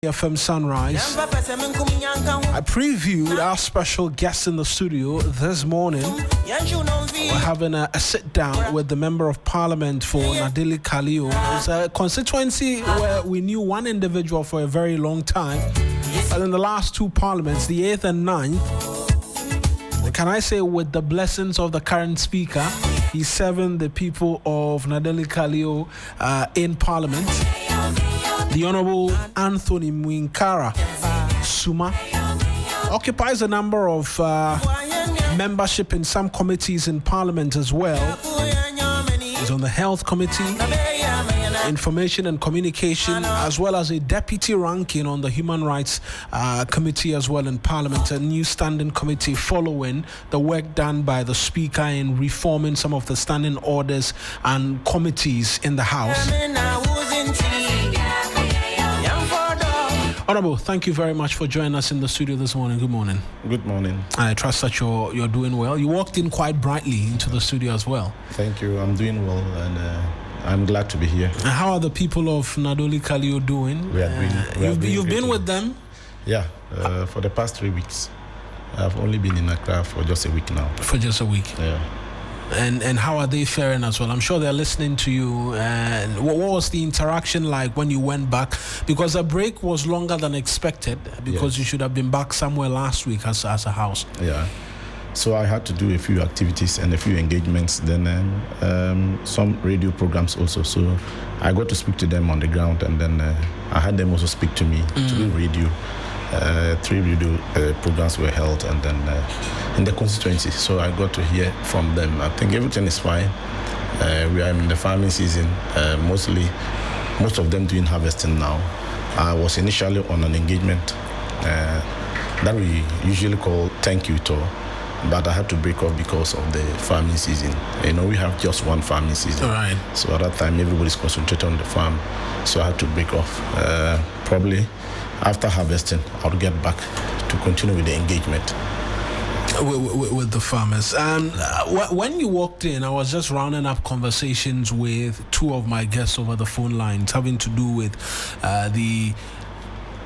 FM Sunrise. I previewed our special guest in the studio this morning. We're having a sit down with the Member of Parliament for Nadowli, Kaleo. It's a constituency where we knew one individual for a very long time. But in the last two parliaments, the 8th and 9th, can I say with the blessings of the current speaker, he's serving the people of Nadowli, Kaleo in Parliament. The Honourable Anthony Mwinkaara, Sumah, occupies a number of membership in some committees in Parliament as well. He's on the Health Committee, Information and Communication, as well as a deputy ranking on the Human Rights Committee as well in Parliament, a new standing committee following the work done by the Speaker in reforming some of the standing orders and committees in the House. Honourable, thank you very much for joining us in the studio this morning. Good morning. Good morning. I trust that you're doing well. You walked in quite brightly into the studio as well. Thank you. I'm doing well, and I'm glad to be here. And how are the people of Nadowli, Kaleo doing? You've been with them? Yeah, for the past 3 weeks. I've only been in Accra for just a week now. For just a week? Yeah. And how are they faring as well? I'm sure they're listening to you. And what was the interaction like when you went back? Because the break was longer than expected, because you should have been back somewhere last week as a house. Yeah. So I had to do a few activities and a few engagements, then some radio programs also. So I got to speak to them on the ground, and then I had them also speak to me to do radio. 3 radio programs were held, and then in the constituency, so I got to hear from them. I think everything is fine. We are in the farming season, most of them doing harvesting now. I was initially on an engagement that we usually call thank you tour, but I had to break off because of the farming season. You know, we have just one farming season. All right. So at that time, everybody's concentrated on the farm, so I had to break off. Probably after harvesting, I'll get back to continue with the engagement. With the farmers. And when you walked in, I was just rounding up conversations with two of my guests over the phone lines, having to do with the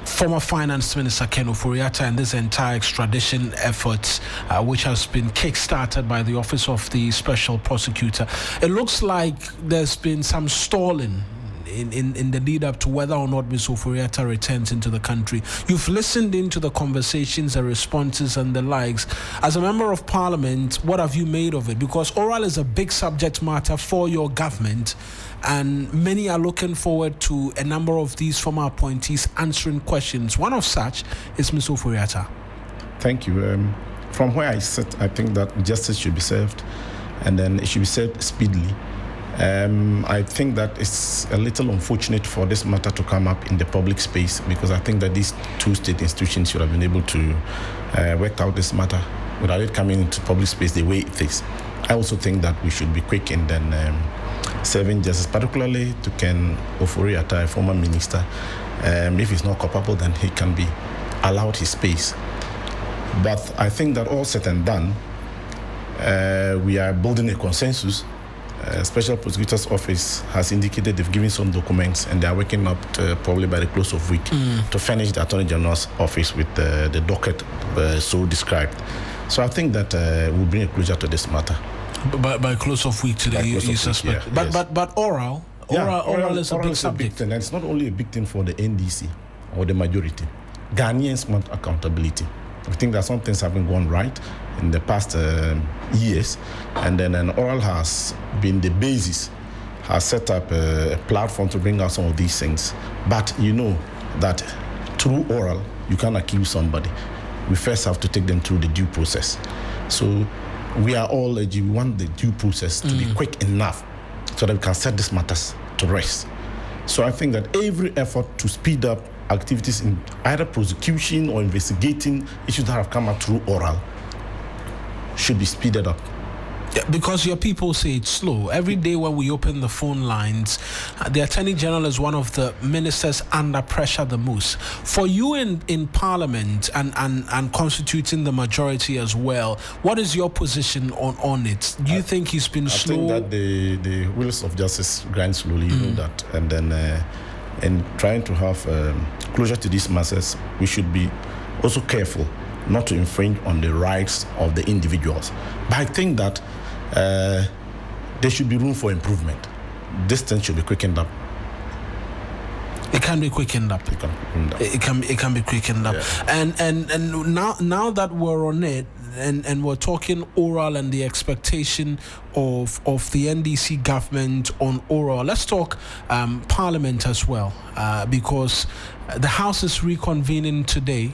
former Finance Minister Ken Ofori-Atta and this entire extradition effort, which has been kick-started by the Office of the Special Prosecutor. It looks like there's been some stalling in the lead up to whether or not Ms. Ofori-Atta returns into the country. You've listened into the conversations, the responses and the likes. As a member of Parliament, what have you made of it? Because oral is a big subject matter for your government, and many are looking forward to a number of these former appointees answering questions. One of such is Ms. Ofori-Atta. Thank you. From where I sit, I think that justice should be served, and then it should be served speedily. I think that it's a little unfortunate for this matter to come up in the public space, because I think that these two state institutions should have been able to work out this matter without it coming into public space the way it is. I also think that we should be quick in then serving justice, particularly to Ken Ofori-Atta, a former minister. If he's not culpable, then he can be allowed his space. But I think that all said and done, we are building a consensus. Special Prosecutor's Office has indicated they've given some documents, and they are working up to, probably by the close of week to furnish the Attorney General's office with the docket so described. So I think that we'll bring a closure to this matter. By close of week today, you suspect. Yeah, but oral is a big subject. And it's not only a big thing for the NDC or the majority. Ghanaians want accountability. I think that some things haven't gone right in the past years, and then an oral has been the basis, has set up a platform to bring out some of these things. But you know that through oral, you can't accuse somebody. We first have to take them through the due process. So we are all, we want the due process to be quick enough so that we can set these matters to rest. So I think that every effort to speed up activities in either prosecution or investigating issues that have come out through oral should be speeded up. Yeah, because your people say it's slow. Every day when we open the phone lines, the Attorney General is one of the ministers under pressure the most. For you in Parliament and constituting the majority as well, what is your position on it? Do you think he's been slow? I think that the wheels of justice grind slowly, you know that. And then and trying to have closure to these masses, we should be also careful not to infringe on the rights of the individuals. But I think that there should be room for improvement. This thing should be quickened up. It can be quickened up. It can be quickened up. Yeah. And now that we're on it, and we're talking oral and the expectation of the NDC government on oral, let's talk Parliament as well, because the House is reconvening today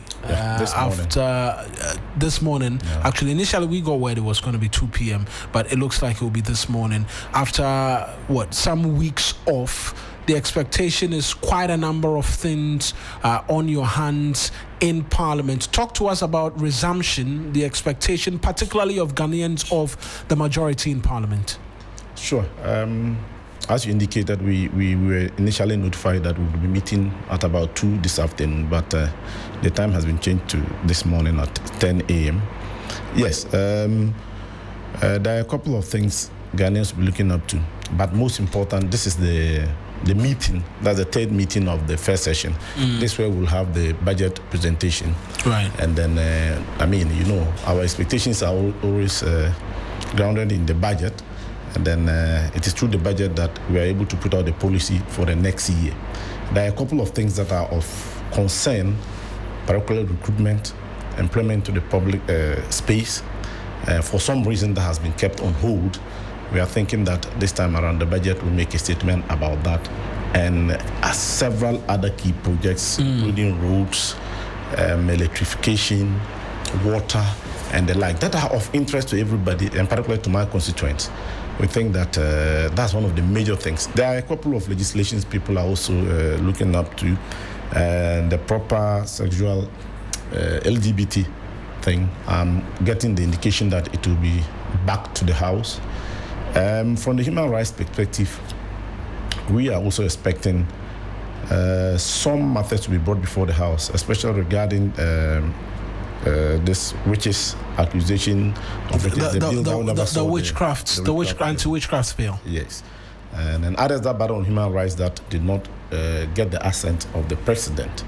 this morning. Yeah. Actually, initially we got word it was going to be 2 p.m., but it looks like it will be this morning. After some weeks off, the expectation is quite a number of things on your hands in Parliament. Talk to us about resumption, the expectation, particularly of Ghanaians of the majority in Parliament. Sure. As you indicated, we were initially notified that we would be meeting at about 2 this afternoon, but the time has been changed to this morning at 10 a.m. Yes, there are a couple of things Ghanaians will be looking up to, but most important, this is the meeting. That's the third meeting of the first session. This way we'll have the budget presentation. Right. And then, our expectations are always grounded in the budget. And then it is through the budget that we are able to put out the policy for the next year. There are a couple of things that are of concern, particularly recruitment, employment to the public space. For some reason that has been kept on hold. We are thinking that this time around the budget will make a statement about that, and several other key projects, including roads, electrification, water, and the like, that are of interest to everybody, and particularly to my constituents. We think that that's one of the major things. There are a couple of legislations people are also looking up to, the proper sexual LGBT thing. I'm getting the indication that it will be back to the House. From the human rights perspective, we are also expecting some matters to be brought before the House, especially regarding this witches accusation of the anti-witchcraft bill. Yes, and then others that battle on human rights that did not get the assent of the president.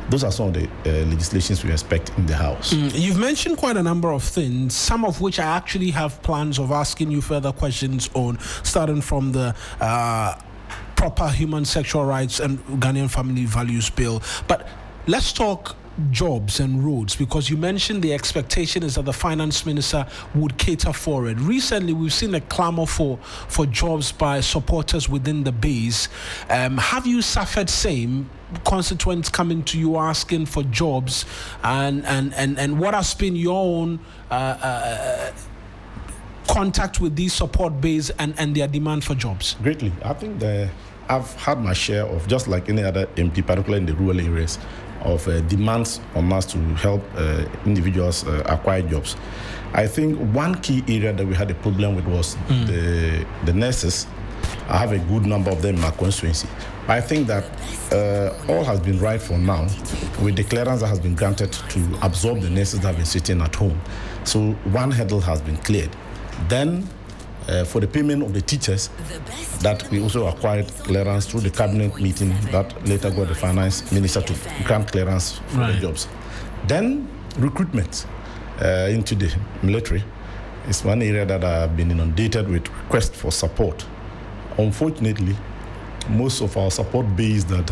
Those are some of the legislations we expect in the House. You've mentioned quite a number of things, some of which I actually have plans of asking you further questions on, starting from the proper human sexual rights and Ghanaian family values bill. But let's talk jobs and roads, because you mentioned the expectation is that the finance minister would cater for it. Recently, we've seen a clamor for jobs by supporters within the base. Have you suffered same? Constituents coming to you asking for jobs, and what has been your own contact with these support base and their demand for jobs? Greatly. I think I've had my share of, just like any other MP, particularly in the rural areas, of demands on us to help individuals acquire jobs. I think one key area that we had a problem with was the nurses. I have a good number of them in my constituency. I think that all has been right for now, with the clearance that has been granted to absorb the nurses that have been sitting at home. So one hurdle has been cleared. Then, for the payment of the teachers, that we also acquired clearance through the cabinet meeting that later got the finance minister to grant clearance for the jobs. Then, recruitment into the military is one area that I've been inundated with requests for support. Unfortunately, most of our support base that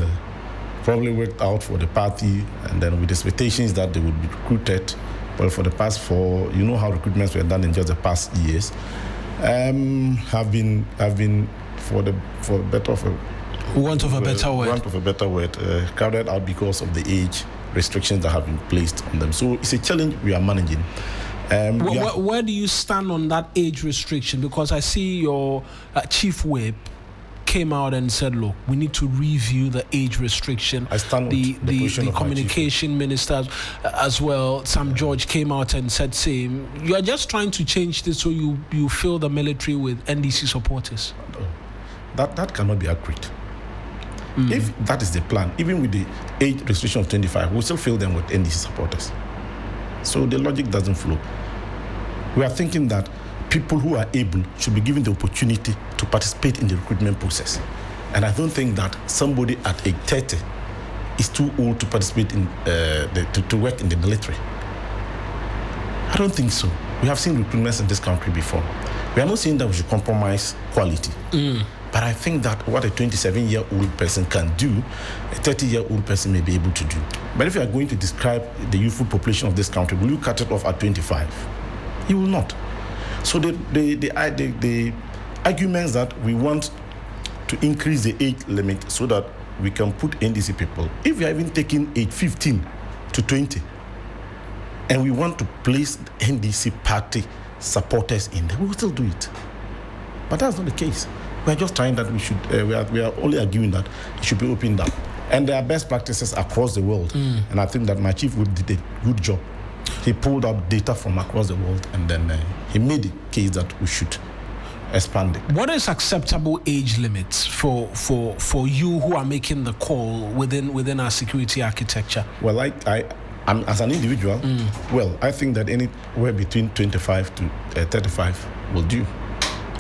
probably worked out for the party, and then with expectations that they would be recruited, but for the past how recruitments were done in just the past years, have been for want of a better word, crowded out because of the age restrictions that have been placed on them. So it's a challenge we are managing. Where do you stand on that age restriction? Because I see your chief whip came out and said, look, we need to review the age restriction. I stand with the communication minister as well, Sam George, came out and said same. You are just trying to change this so you fill the military with NDC supporters. That cannot be accurate. If that is the plan, even with the age restriction of 25, we'll still fill them with NDC supporters. So the logic doesn't flow. We are thinking that people who are able should be given the opportunity to participate in the recruitment process. And I don't think that somebody at age 30 is too old to participate in to work in the military. I don't think so. We have seen recruitments in this country before. We are not saying that we should compromise quality. But I think that what a 27-year-old person can do, a 30-year-old person may be able to do. But if you are going to describe the youthful population of this country, will you cut it off at 25? You will not. So the arguments that we want to increase the age limit so that we can put NDC people, if we are even taking age 15 to 20, and we want to place NDC party supporters in there, we will still do it. But that's not the case. We are just trying that we should, we are only arguing that it should be opened up. And there are best practices across the world. And I think that my chief did a good job. He pulled out data from across the world, and then he made the case that we should expand it. What is acceptable age limits for you who are making the call within our security architecture? Well, I'm as an individual, well, I think that anywhere between 25 to 35 will do.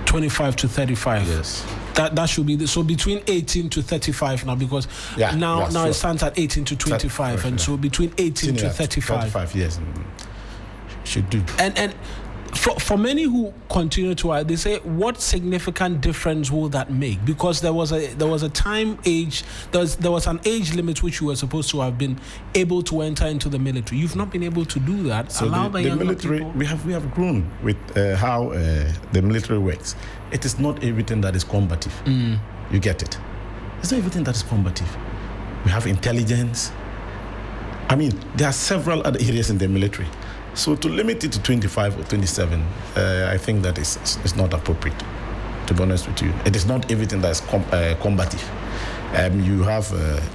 25 to 35. Yes. That should be so between 18 to 35 now, because now sure. It stands at 18 to 25, and so between 18 to 35. 35, yes, should do. And for many who continue to, they say, what significant difference will that make? Because there was a time age, there was an age limit which you were supposed to have been able to enter into the military. You've not been able to do that. So the military, people. We have grown with how the military works. It is not everything that is combative. You get it? It's not everything that is combative. We have intelligence. I mean, there are several other areas in the military. So to limit it to 25 or 27, I think that is not appropriate, to be honest with you. It is not everything that is combative. You have,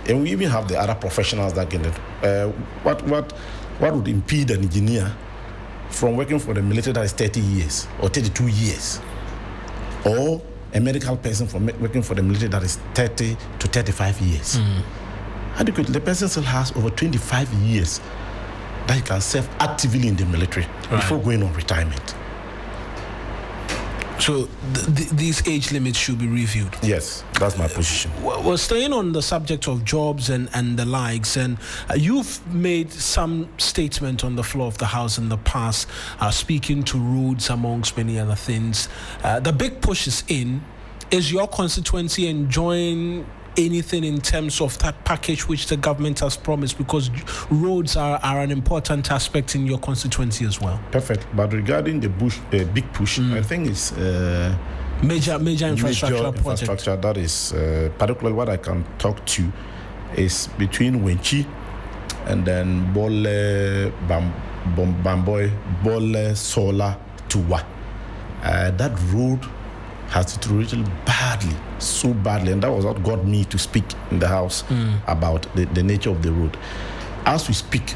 and we even have the other professionals that get it. What would impede an engineer from working for the military that is 30 years or 32 years? Or a medical person from working for the military that is 30 to 35 years? Adequately, the person still has over 25 years that he can serve actively in the military before going on retirement. So these age limits should be reviewed. Yes, that's my position. We're staying on the subject of jobs and the likes, and you've made some statement on the floor of the House in the past, speaking to roads amongst many other things. The big push is in. Is your constituency enjoying anything in terms of that package which the government has promised? Because roads are an important aspect in your constituency as well. Perfect. But regarding the big push, I think it's major infrastructure project. That is particularly what I can talk to is between Wenchi and then Bole Bamboy, Bole Sola Tuwa. That road has deteriorated badly, so badly, and that was what got me to speak in the House about the nature of the road. As we speak,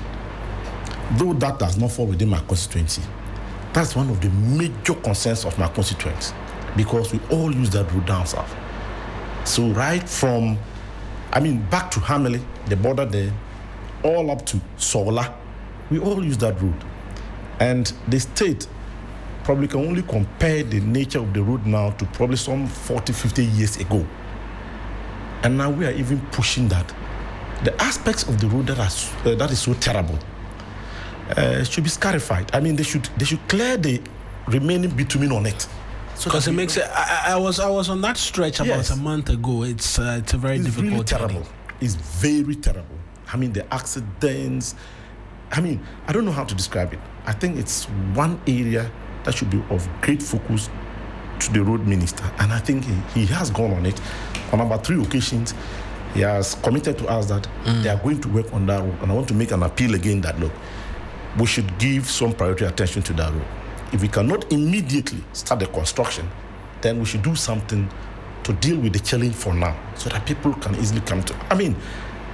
though that does not fall within my constituency, that's one of the major concerns of my constituents, because we all use that road down south. So right from, back to Hamele, the border there, all up to Sola, we all use that road. And the state probably can only compare the nature of the road now to probably some 40, 50 years ago. And now we are even pushing that. The aspects of the road that is so terrible should be scarified. They should clear the remaining bitumen on it. Because it makes it. I was on that stretch about a month ago. It's a very difficult. Really terrible. It's very terrible. The accidents. I don't know how to describe it. I think it's one area that should be of great focus to the road minister. And I think he has gone on it. On about 3 occasions, he has committed to us that they are going to work on that road. And I want to make an appeal again that, look, we should give some priority attention to that road. If we cannot immediately start the construction, then we should do something to deal with the challenge for now, so that people can easily come to.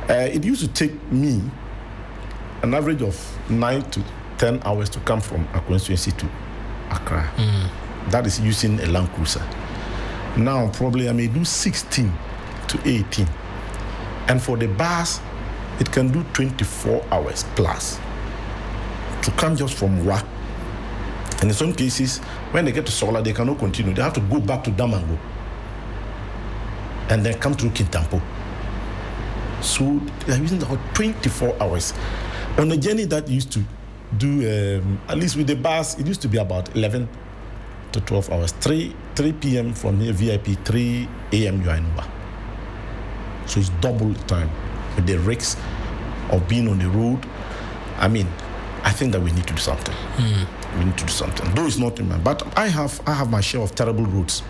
It used to take me an average of 9 to 10 hours to come from a constituency to Accra. That is using a Land Cruiser. Now probably I may do 16 to 18, and for the bus it can do 24 hours plus to come just from Wa. And in some cases, when they get to Sola, they cannot continue. They have to go back to Damango. and then come through Kintampo. So they're using about 24 hours. On a journey that used to do, at least with the bus, it used to be about 11 to 12 hours. 3 p.m. from here, VIP, 3 a.m. you are in Uber. So it's double the time with the risks of being on the road. I mean, I think that we need to do something. We need to do something. Though it's not in my, but I have my share of terrible roads.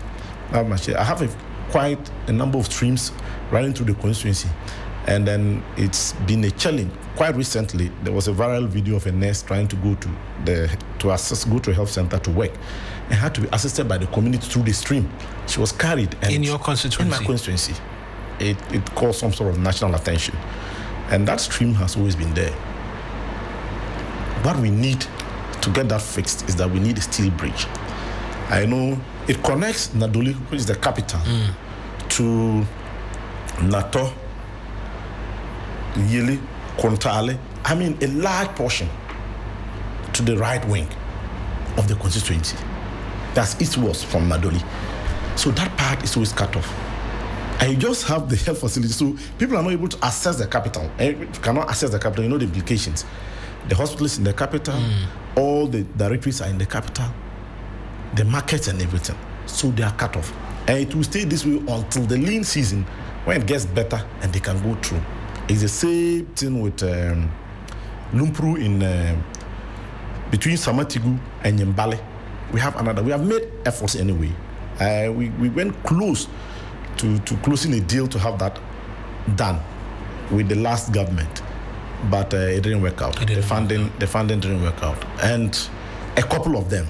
I have quite a number of streams running through the constituency, and then it's been a challenge. Quite recently, there was a viral video of a nurse trying to go to a health center to work, and had to be assisted by the community through the stream. She was carried. And in your constituency? In my constituency. It caused some sort of national attention, and that stream has always been there. What we need to get that fixed is that we need a steel bridge. I know it connects Nadowli, which is the capital, to Nato, Yili, Kontale. I mean, a large portion to the right wing of the constituency. That's eastwards from Nadowli. So that part is always cut off. And you just have the health facility. So people are not able to access the capital. And if you cannot access the capital, you know the implications. The hospitals in the capital, all the directories are in the capital, the markets and everything. So they are cut off. And it will stay this way until the lean season, when it gets better and they can go through. It's the same thing with Lumpuru in between Samatigu and Nyembale. We have made efforts anyway. We went close to closing a deal to have that done with the last government. But it didn't work out. The funding didn't work out. And a couple of them,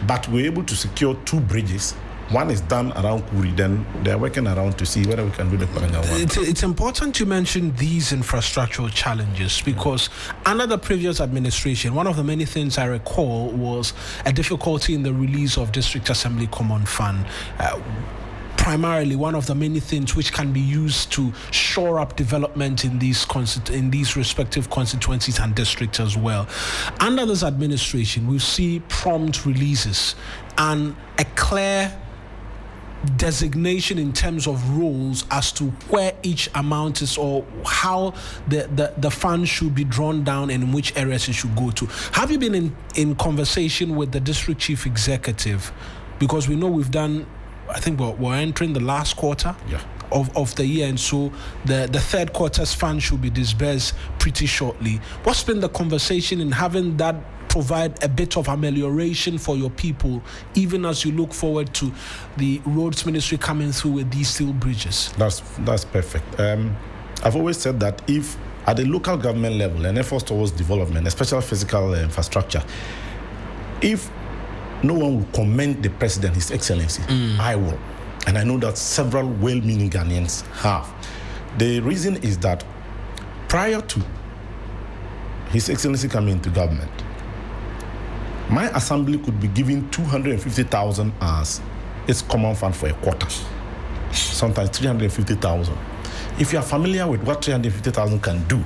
but we were able to secure 2 bridges. One is done around Kuri, then they're working around to see whether we can do the Paranya one. It's important to mention these infrastructural challenges because under the previous administration, one of the many things I recall was a difficulty in the release of District Assembly Common Fund. Primarily, one of the many things which can be used to shore up development in these respective constituencies and districts as well. Under this administration, we see prompt releases and a clear designation in terms of roles as to where each amount is or how the fund should be drawn down and in which areas it should go to. Have you been in conversation with the district chief executive? Because we know we've done, I think we're entering the last quarter of the year, and so the third quarter's fund should be disbursed pretty shortly. What's been the conversation in having that provide a bit of amelioration for your people, even as you look forward to the roads ministry coming through with these steel bridges? That's perfect. I've always said that if at the local government level, an effort towards development, especially physical infrastructure, if no one will commend the president, His Excellency, I will. And I know that several well-meaning Ghanaians have. The reason is that prior to His Excellency coming into government, my assembly could be given 250,000 as its common fund for a quarter, sometimes 350,000. If you are familiar with what 350,000 can do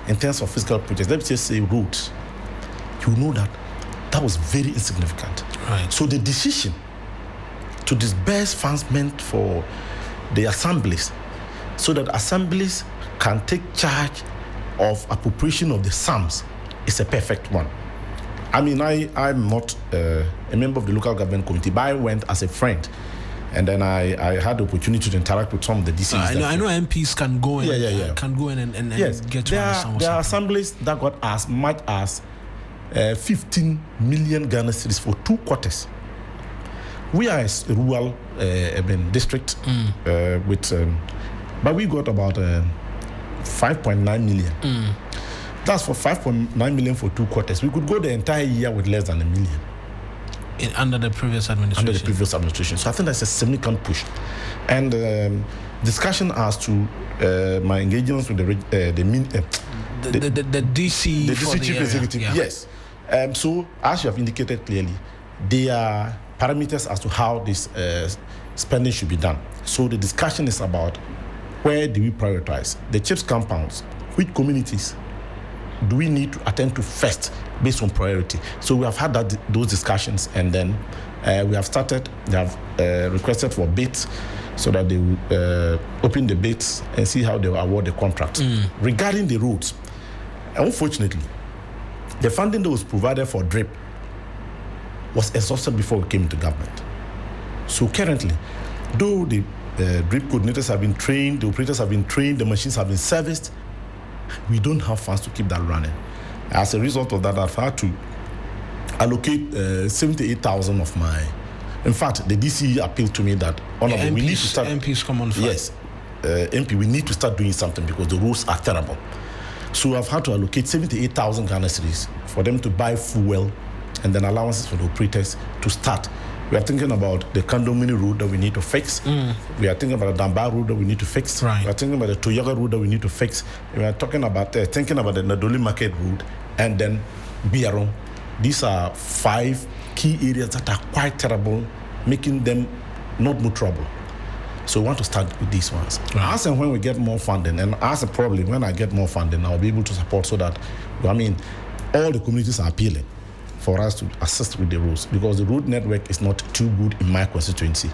in terms of physical projects, let's just say roads, you know that was very insignificant. Right. So the decision to disburse funds meant for the assemblies so that assemblies can take charge of appropriation of the sums is a perfect one. I mean, I'm not a member of the local government committee, but I went as a friend. And then I had the opportunity to interact with some of the DCs. I know MPs can go in, can go in and yes, get to understand. There are assemblies that got as much as 15 million Ghana cedis for 2 quarters. We are a rural district but we got about 5.9 million. That's for 5.9 million for 2 quarters. We could go the entire year with less than $1 million. Under the previous administration. So I think that's a significant push. And discussion as to my engagements with the DC, the DC chief executive. Yeah. Yes. So as you have indicated clearly, there are parameters as to how this spending should be done. So the discussion is about where do we prioritize the chiefs compounds, which communities do we need to attend to first based on priority. So we have had those discussions, and then we have started. They have requested for bids. so that they will open the bids and see how they will award the contract. Regarding the roads, unfortunately, the funding that was provided for DRIP was exhausted before we came into government. So currently, though the DRIP coordinators have been trained, the operators have been trained, the machines have been serviced, we don't have funds to keep that running. As a result of that, I've had to allocate 78,000 of my. In fact, the DCE appealed to me that we need to start. MPs come on fire. Yes, MP, we need to start doing something because the roads are terrible. So I've had to allocate 78,000 Ghana cedis for them to buy fuel and then allowances for the operators to start. We are thinking about the Kandomini road that we need to fix. We are thinking about the Damba road that we need to fix. Right. We are thinking about the Toyaga road that we need to fix. We are talking about thinking about the Nadowli market road and then Biarong. These are 5 key areas that are quite terrible, making them not more trouble. So we want to start with these ones. Right. As and when we get more funding, and as a problem, when I get more funding, I'll be able to support so that, all the communities are appealing for us to assist with the roads because the road network is not too good in my constituency.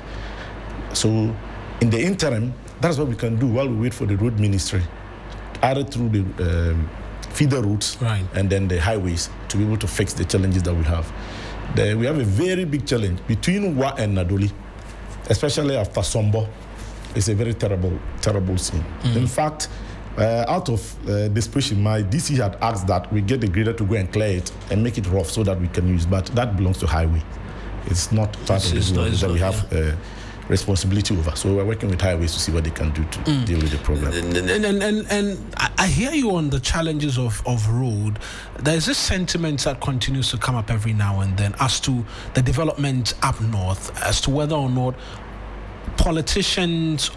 So in the interim, that's what we can do while we wait for the road ministry, either through the feeder routes and then the highways to be able to fix the challenges that we have. We have a very big challenge between Wa and Nadowli, especially after Sombo. It's a very terrible, terrible scene. In fact, out of desperation, my DC had asked that we get the grader to go and clear it and make it rough so that we can use, but that belongs to highway. It's not part of the road that we have responsibility over. So we're working with highways to see what they can do to deal with the problem. And I hear you on the challenges of road. There's this sentiment that continues to come up every now and then as to the development up north, as to whether or not politicians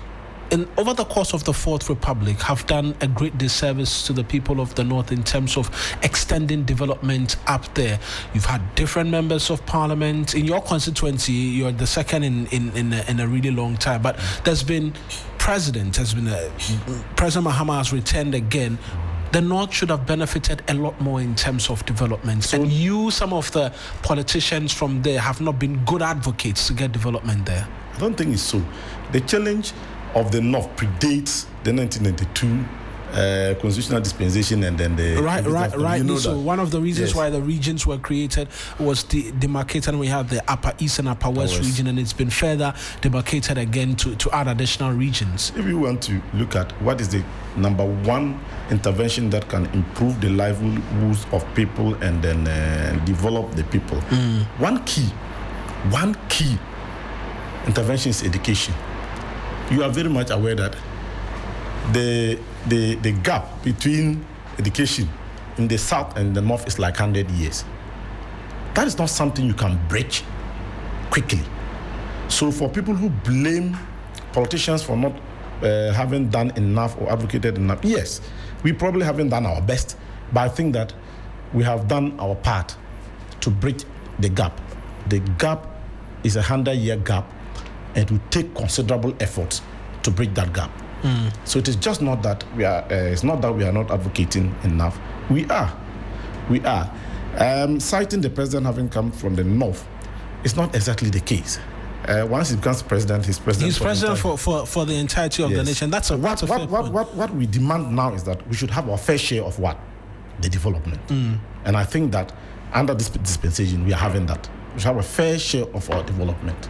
over the course of the Fourth Republic have done a great disservice to the people of the North in terms of extending development up there. You've had different members of parliament. In your constituency, you're the second in a really long time. But there's been President Mahama has returned again. The North should have benefited a lot more in terms of development. So, and some of the politicians from there have not been good advocates to get development there. I don't think it's so. The challenge of the North predates the 1992 constitutional dispensation and then the... Right. So one of the reasons why the regions were created was demarcated, and we have the Upper East and Upper West region, and it's been further demarcated again to add additional regions. If you want to look at what is the number one intervention that can improve the livelihoods of people and then develop the people, one key intervention is education. You are very much aware that the gap between education in the South and the North is like 100 years. That is not something you can bridge quickly. So for people who blame politicians for not having done enough or advocated enough, yes, we probably haven't done our best, but I think that we have done our part to bridge the gap. The gap is a 100-year gap, and it will take considerable efforts to bridge that gap. So it is just not that we are. It's not that we are not advocating enough. We are. Citing the president having come from the North, it's not exactly the case. Once he becomes president, he's president. He's president for the entirety of the nation. That's what we demand now is that we should have our fair share of what? The development. And I think that under this dispensation, we are having that. We should have a fair share of our development.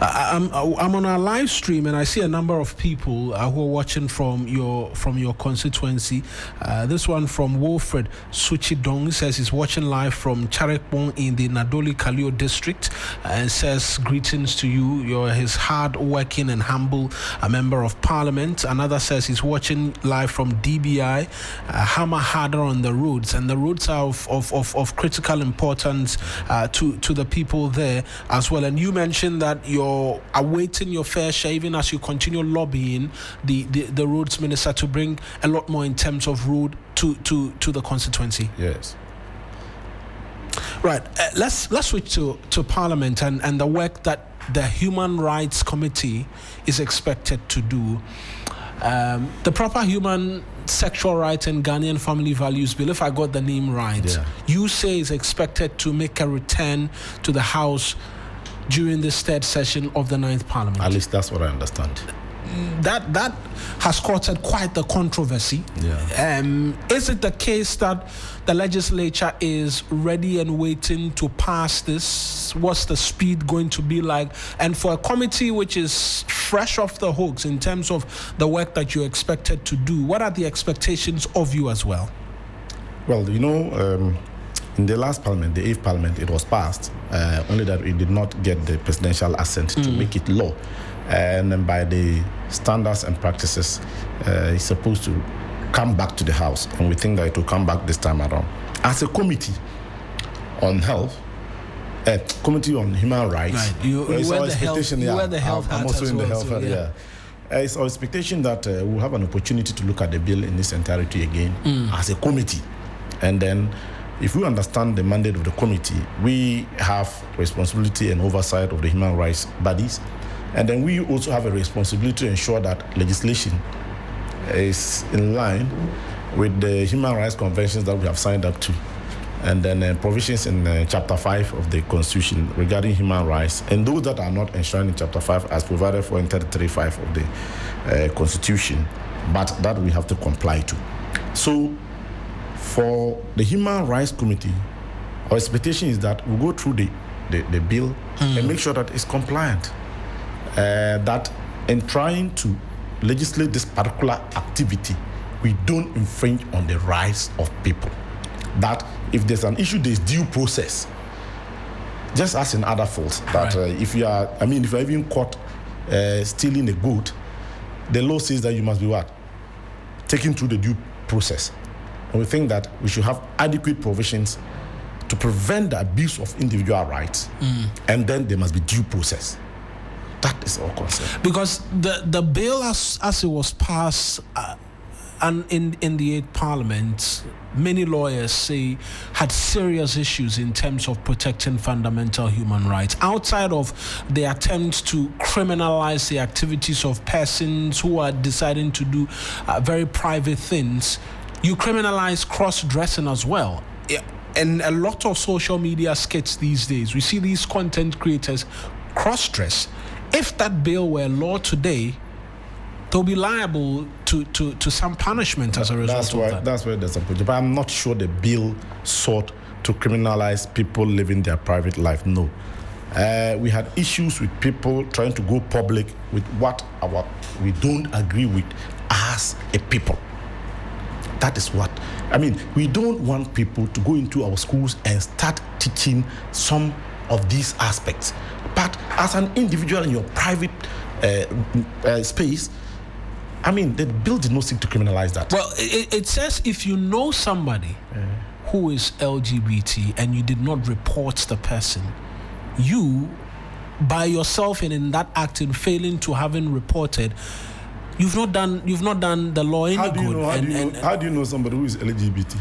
I'm on our live stream and I see a number of people who are watching from your constituency. This one from Wilfred Suchidong says he's watching live from Charekpong in the Nadowli Kaleo district and says greetings to you. You're his hard-working and humble member of parliament. Another says he's watching live from DBI. Hammer harder on the roads, and the roads are of critical importance to the people there as well. And you mentioned that you're awaiting your fair share even as you continue lobbying the roads minister to bring a lot more in terms of road to the constituency. Yes. Right. Let's switch to Parliament and the work that the Human Rights Committee is expected to do. The Proper Human Sexual Rights and Ghanaian Family Values Bill, if I got the name right, you say is expected to make a return to the House during this third session of the 9th Parliament. At least that's what I understand. That has caused quite the controversy. Yeah. Is it the case that the legislature is ready and waiting to pass this? What's the speed going to be like? And for a committee which is fresh off the hooks in terms of the work that you're expected to do, what are the expectations of you as well? Well, in the last parliament, the 8th parliament, it was passed, only that it did not get the presidential assent to make it law. And then by the standards and practices, it's supposed to come back to the House, and we think that it will come back this time around. As a committee on health, committee on human rights, right. You wear the health I'm also in the health. It's our expectation that we'll have an opportunity to look at the bill in its entirety again as a committee, and then if we understand the mandate of the committee, we have responsibility and oversight of the human rights bodies. And then we also have a responsibility to ensure that legislation is in line with the human rights conventions that we have signed up to. And then provisions in Chapter 5 of the Constitution regarding human rights, and those that are not enshrined in Chapter 5 as provided for in 33(5) of the Constitution, but that we have to comply to. So for the Human Rights Committee, our expectation is that we'll go through the bill and make sure that it's compliant. That in trying to legislate this particular activity, we don't infringe on the rights of people. That if there's an issue, there's due process. Just as in other faults, that if you're even caught stealing a goat, the law says that you must be what? Taken through the due process. And we think that we should have adequate provisions to prevent the abuse of individual rights, and then there must be due process. That is our concern. Because the bill as it was passed and in the 8th Parliament, many lawyers say had serious issues in terms of protecting fundamental human rights. Outside of the attempts to criminalize the activities of persons who are deciding to do very private things, you criminalize cross-dressing as well. And a lot of social media skits these days, we see these content creators cross-dress. If that bill were law today, they'll be liable to some punishment as a result of that. That's where there's a problem. But I'm not sure the bill sought to criminalize people living their private life. No. We had issues with people trying to go public with what we don't agree with as a people. That is what. We don't want people to go into our schools and start teaching some of these aspects. But as an individual in your private space, the bill did not seek to criminalize that. Well, it says if you know somebody who is LGBT and you did not report the person, you, by yourself and in that act in failing to having reported, you've not done the law any good. How do you know somebody who is LGBT?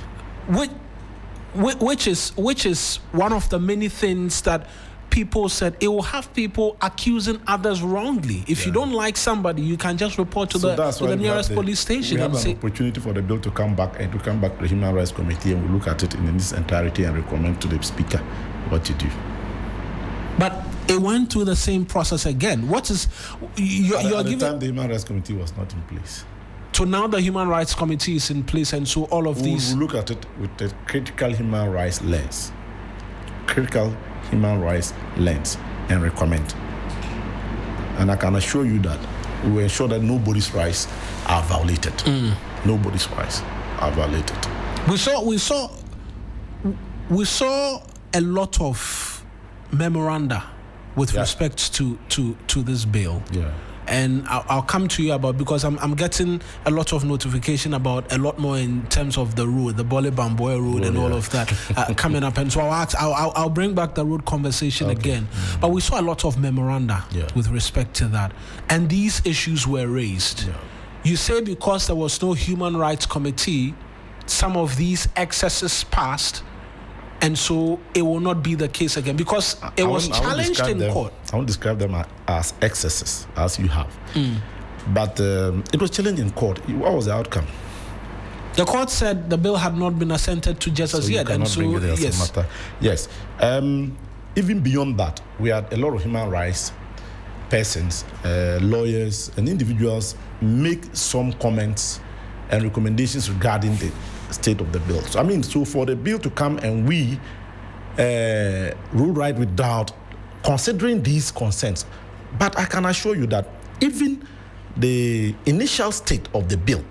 Which is one of the many things that people said. It will have people accusing others wrongly. If you don't like somebody, you can just report to the nearest police station. We have an opportunity for the bill to come back to the Human Rights Committee, and we'll look at it in its entirety and recommend to the Speaker what to do. But it went through the same process again. What is at the time the Human Rights Committee was not in place. So now the Human Rights Committee is in place, and so all of these... We'll look at it with the critical human rights lens. Critical human rights lens, and recommend. And I can assure you that we will ensure that nobody's rights are violated. Nobody's rights are violated. We saw a lot of memoranda with respect to this bill. Yeah. And I'll come to you about, because I'm getting a lot of notification about a lot more in terms of the road, the Bole Bamboy road, and all of that coming up. And so I'll bring back the road conversation again. But we saw a lot of memoranda with respect to that, and these issues were raised. You say because there was no Human Rights Committee, some of these excesses passed, and so it will not be the case again, because it was challenged in court. I won't describe them as excesses, as you have. But it was challenged in court. What was the outcome? The court said the bill had not been assented to just as yet. And so, yes. even beyond that, we had a lot of human rights persons, lawyers, and individuals make some comments and recommendations regarding the state of the bill. So for the bill to come and we rule right without considering these concerns, but I can assure you that even the initial state of the bill,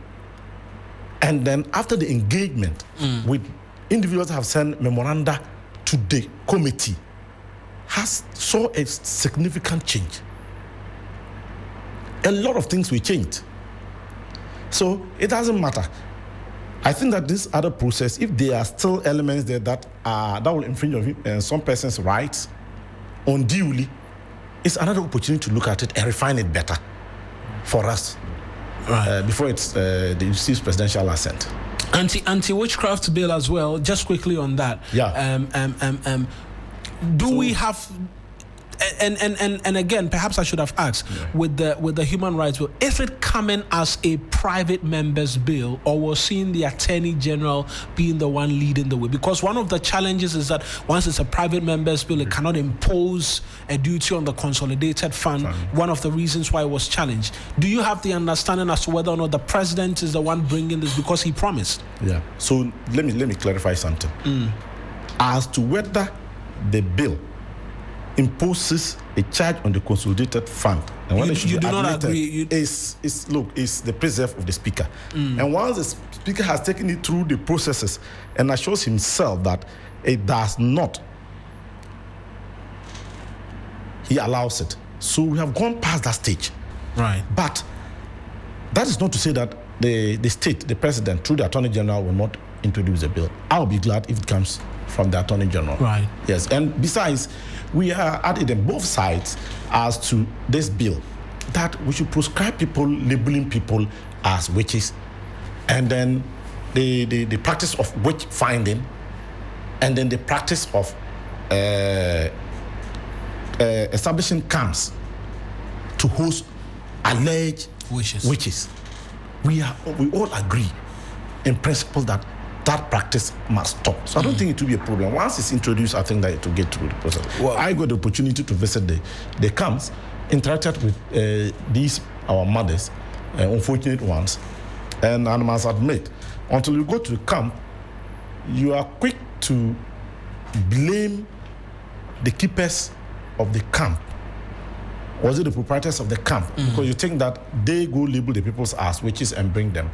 and then after the engagement with individuals have sent memoranda to the committee, saw a significant change. A lot of things will change. So it doesn't matter. I think that this other process, if there are still elements there that will infringe on some person's rights unduly, it's another opportunity to look at it and refine it better for us, before it receives presidential assent. Anti-witchcraft bill as well. Just quickly on that. Yeah. Do we have? And again, perhaps I should have asked, with the human rights bill, is it coming as a private member's bill, or we're seeing the Attorney General being the one leading the way? Because one of the challenges is that once it's a private member's bill, it cannot impose a duty on the consolidated fund. One of the reasons why it was challenged. Do you have the understanding as to whether or not the president is the one bringing this because he promised? Yeah. So let me clarify something. As to whether the bill imposes a charge on the consolidated fund, and when you do not agree. Is the preserve of the speaker, and once the speaker has taken it through the processes and assures himself that it does not, he allows it. So we have gone past that stage, right? But that is not to say that the state, the president, through the Attorney General, will not introduce a bill. I'll be glad if it comes from the Attorney General. Right. Yes, and besides, we are added on both sides as to this bill that we should proscribe people labeling people as witches, and then the practice of witch finding, and then the practice of establishing camps to host alleged witches. We all agree in principle that practice must stop. So I don't think it will be a problem. Once it's introduced, I think that it will get through the process. Well, I got the opportunity to visit the camps, interacted with these, our mothers, unfortunate ones, and I must admit, until you go to the camp, you are quick to blame the keepers of the camp. Was it the proprietors of the camp? Because you think that they go label the people's as witches and bring them.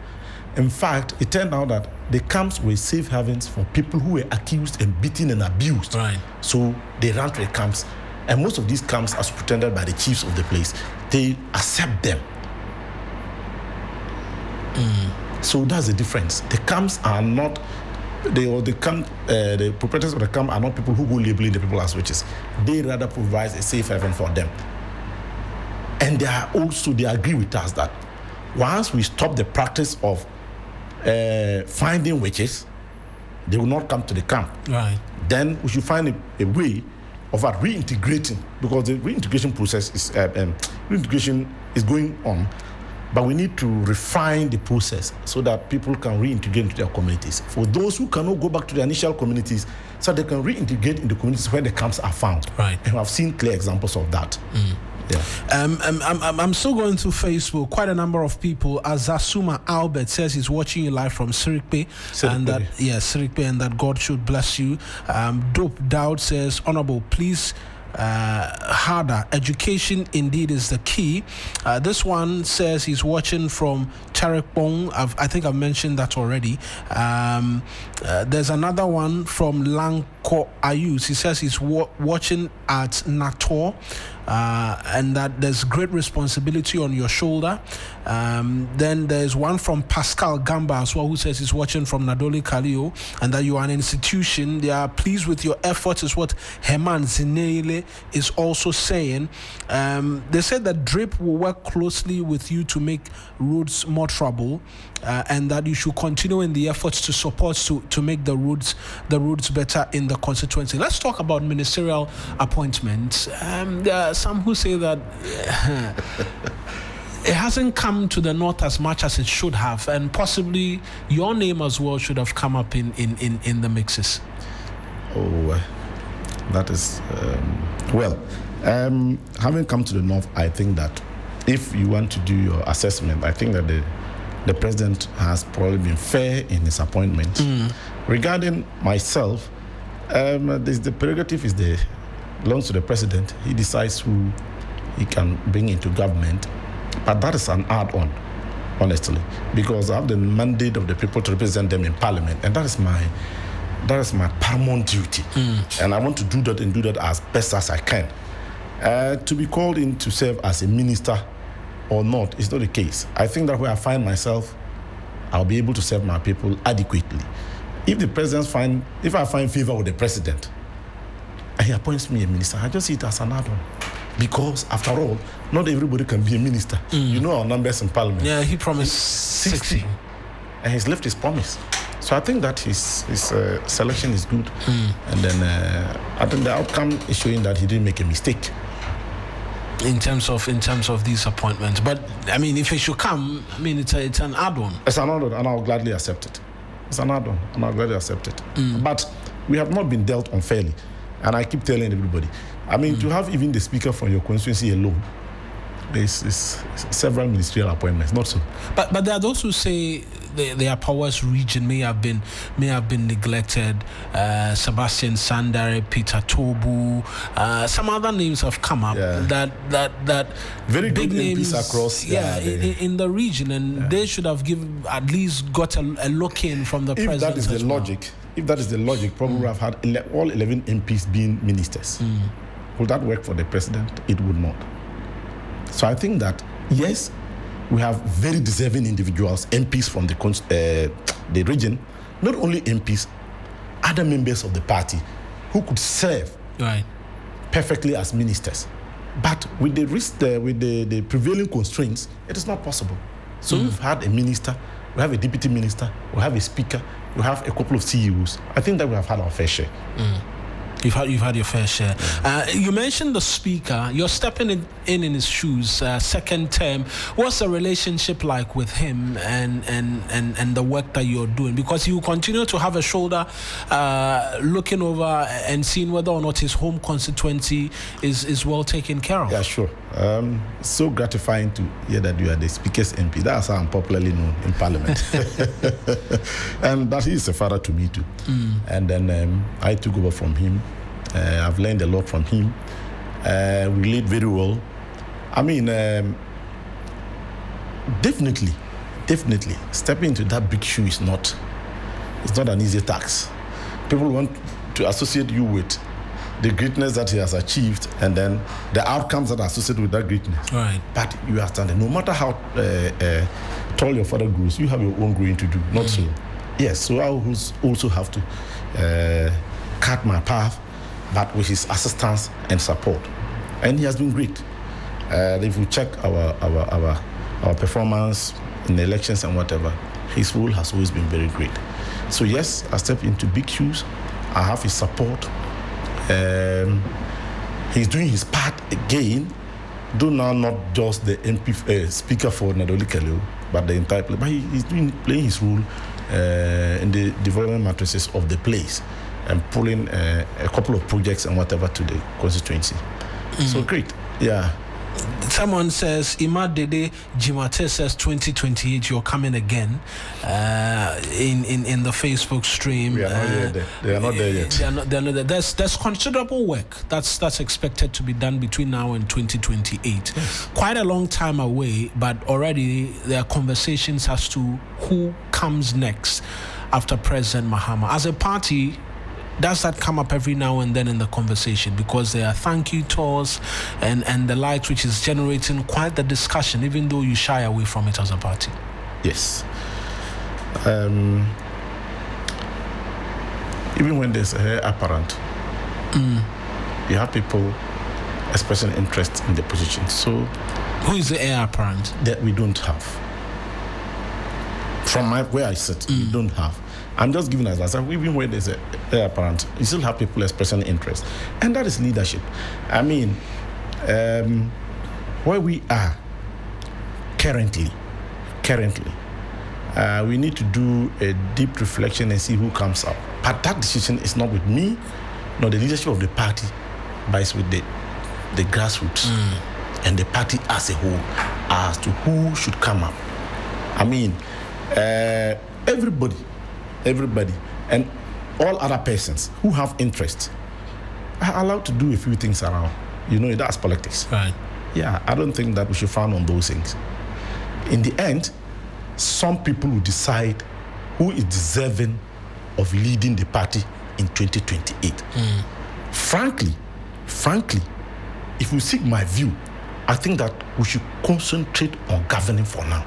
In fact, it turned out that the camps were safe havens for people who were accused and beaten and abused. Right. So they ran to the camps, and most of these camps are superintended by the chiefs of the place. They accept them. So that's the difference. The camps are not, the proprietors of the camp are not people who go labeling the people as witches. They rather provide a safe haven for them. And they agree with us that once we stop the practice of finding witches, they will not come to the camp. Right. Then we should find a way of reintegrating, because the reintegration process is going on, but we need to refine the process so that people can reintegrate into their communities. For those who cannot go back to their initial communities, so they can reintegrate in the communities where the camps are found. Right. And I've seen clear examples of that. Yeah. I'm still going through Facebook. Quite a number of people. As Sumah Albert says he's watching you live from Sirikpe, and that Sirikpe, and that God should bless you. Dope Dowd says, Honorable, please harder. Education indeed is the key. This one says he's watching from Charekpong. I think I've mentioned that already. There's another one from Langko Ayus. He says he's watching at Nator, and that there's great responsibility on your shoulder. Then there's one from Pascal Gamba as well, who says he's watching from Nadowli, Kaleo, and that you are an institution. They are pleased with your efforts, is what Herman Zineile is also saying. They said that DRIP will work closely with you to make roads more trouble, and that you should continue in the efforts to support to make the roads better in the constituency. Let's talk about ministerial appointments. There are some who say that it hasn't come to the north as much as it should have, and possibly your name as well should have come up in the mixes. That is, having come to the north, I think that if you want to do your assessment, I think that the president has probably been fair in his appointment. Regarding myself, the prerogative belongs to the president. He decides who he can bring into government, but that is an add-on, honestly, because I have the mandate of the people to represent them in parliament, and that is my paramount duty, and I want to do that and do that as best as I can. To be called in to serve as a minister or not is not the case. I think that where I find myself, I'll be able to serve my people adequately. If I find favor with the president, and he appoints me a minister, I just see it as an add-on. Because after all, not everybody can be a minister. You know our numbers in parliament. Yeah, he promised 60. And he's left his promise. So I think that his selection is good. And then I think the outcome is showing that he didn't make a mistake. In terms of these appointments. But I mean, if it should come, I mean, it's an add-on. It's an add-on, and I'll gladly accept it. It's an add-on, and I'll gladly accept it. But we have not been dealt unfairly. And I keep telling everybody, I mean, to have even the speaker from your constituency alone, there's several ministerial appointments, not so. But there are those who say their powers region may have been neglected. Sebastian Sandare, Peter Tobu, some other names have come up that very big good names MPs across in the region, and they should have at least got a look in from the president. If that is the logic, probably have had all 11 MPs being ministers. Would that work for the president? It would not. So I think that, yes, we have very deserving individuals, MPs from the region, not only MPs, other members of the party who could serve perfectly as ministers. But with the prevailing constraints, it is not possible. So we've had a minister, we have a deputy minister, we have a speaker, we have a couple of CEOs. I think that we have had our fair share. You've had your fair share. You mentioned the speaker. You're stepping in his shoes, second term. What's the relationship like with him and the work that you're doing? Because you continue to have a shoulder looking over and seeing whether or not his home constituency is well taken care of. Yeah, sure. It's so gratifying to hear that you are the speaker's MP. That's how I'm popularly known in Parliament. And that he is a father to me too. And then I took over from him. I've learned a lot from him. We lead very well. I mean, definitely, stepping into that big shoe is not an easy task. People want to associate you with the greatness that he has achieved, and then the outcomes that are associated with that greatness. Right. But you understand, no matter how tall your father grows, you have your own growing to do. Not so. Yes. So I also have to cut my path, but with his assistance and support, and he has been great. If you check our performance in the elections and whatever, his role has always been very great. So yes, I step into big shoes. I have his support. He's doing his part again, though now not just the MP speaker for Nadowli Kaleo, but the entire place. But he's playing his role in the development matrices of the place and pulling a couple of projects and whatever to the constituency. So great, yeah. Someone says, Ima Dede Jimate says 2028 you're coming again in the Facebook stream. We are not yet. They are not there yet. They're not there. There's considerable work that's expected to be done between now and 2028. Yes. Quite a long time away, but already there are conversations as to who comes next after President Mahama. As a party, does that come up every now and then in the conversation? Because there are thank you tours and the likes, which is generating quite the discussion, even though you shy away from it as a party. Yes. Even when there's a heir apparent, you have people expressing interest in the position. So, who is the heir apparent? That we don't have. From where I sit, we don't have. I'm just giving us that. Even when there's a heir apparent, you still have people expressing interest, and that is leadership. I mean, where we are currently, we need to do a deep reflection and see who comes up. But that decision is not with me No, the leadership of the party lies with the grassroots and the party as a whole as to who should come up. I mean, everybody, and all other persons who have interest are allowed to do a few things around. That's politics. Right. Yeah, I don't think that we should frown on those things. In the end, some people will decide who is deserving of leading the party in 2028. Frankly, if you seek my view, I think that we should concentrate on governing for now.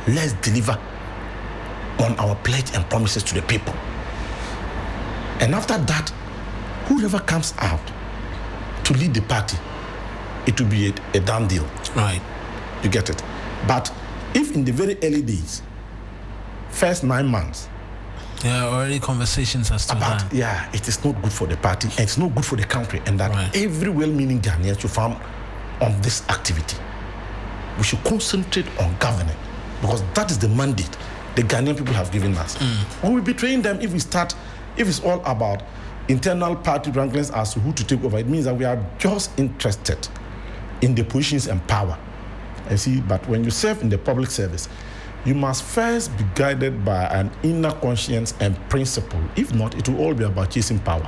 Let's deliver on our pledge and promises to the people. And after that, whoever comes out to lead the party, it will be a done deal. Right. You get it? But if in the very early days, first 9 months, there are already conversations as to that. Yeah, it is not good for the party and it's not good for the country, and that every well-meaning Ghanaian should farm on this activity. We should concentrate on governing because that is the mandate the Ghanaian people have given us. We will betraying them if it's all about internal party ranklings as to who to take over. It means that we are just interested in the positions and power. You see, but when you serve in the public service, you must first be guided by an inner conscience and principle. If not, it will all be about chasing power.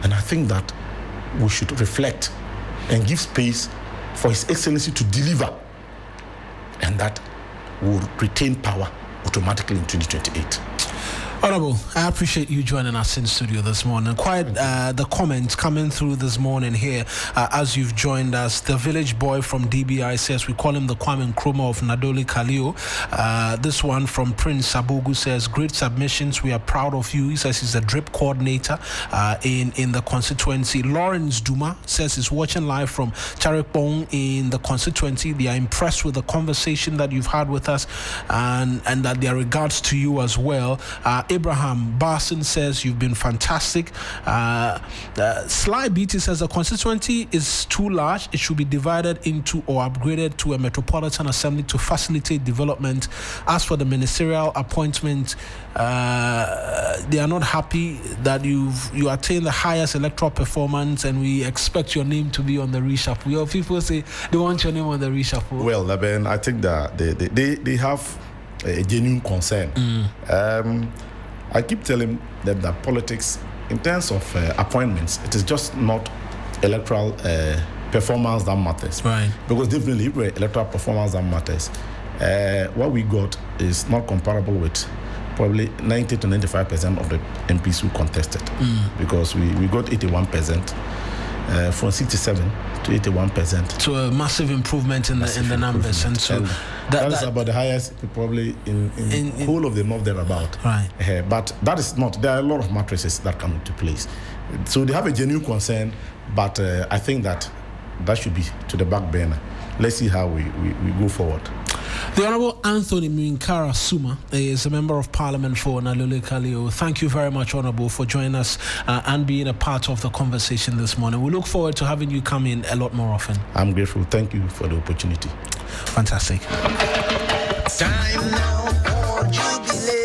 And I think that we should reflect and give space for His Excellency to deliver, and that will retain power automatically in 2028. Honorable, I appreciate you joining us in studio this morning. Quite the comments coming through this morning here as you've joined us. The village boy from DBI says we call him the Kwame Nkrumah of Nadowli, Kaleo. This one from Prince Sabogu says great submissions. We are proud of you. He says he's a drip coordinator in the constituency. Lawrence Duma says he's watching live from Charekpong in the constituency. They are impressed with the conversation that you've had with us and that their regards to you as well. Abraham Barson says you've been fantastic. Sly BT says the constituency is too large. It should be divided into or upgraded to a metropolitan assembly to facilitate development. As for the ministerial appointment, they are not happy that you attain the highest electoral performance, and we expect your name to be on the reshuffle. Your people say they want your name on the reshuffle. Well, Ben, I think that they have a genuine concern. I keep telling them that politics, in terms of appointments, it is just not electoral performance that matters. Right. Because definitely, if we're electoral performance that matters, what we got is not comparable with probably 90 to 95% of the MPs who contested. Because we got 81%. From 67 to 81%. So a massive improvement in the numbers, and so that is about the highest probably in whole of the north thereabout. Right. But that is not. There are a lot of matrices that come into place, so they have a genuine concern. But I think that should be to the back burner. Let's see how we go forward. The Honourable Anthony Mwinkaara Sumah is a Member of Parliament for Nadowli, Kaleo. Thank you very much, Honourable, for joining us and being a part of the conversation this morning. We look forward to having you come in a lot more often. I'm grateful. Thank you for the opportunity. Fantastic. Time now for jubilation.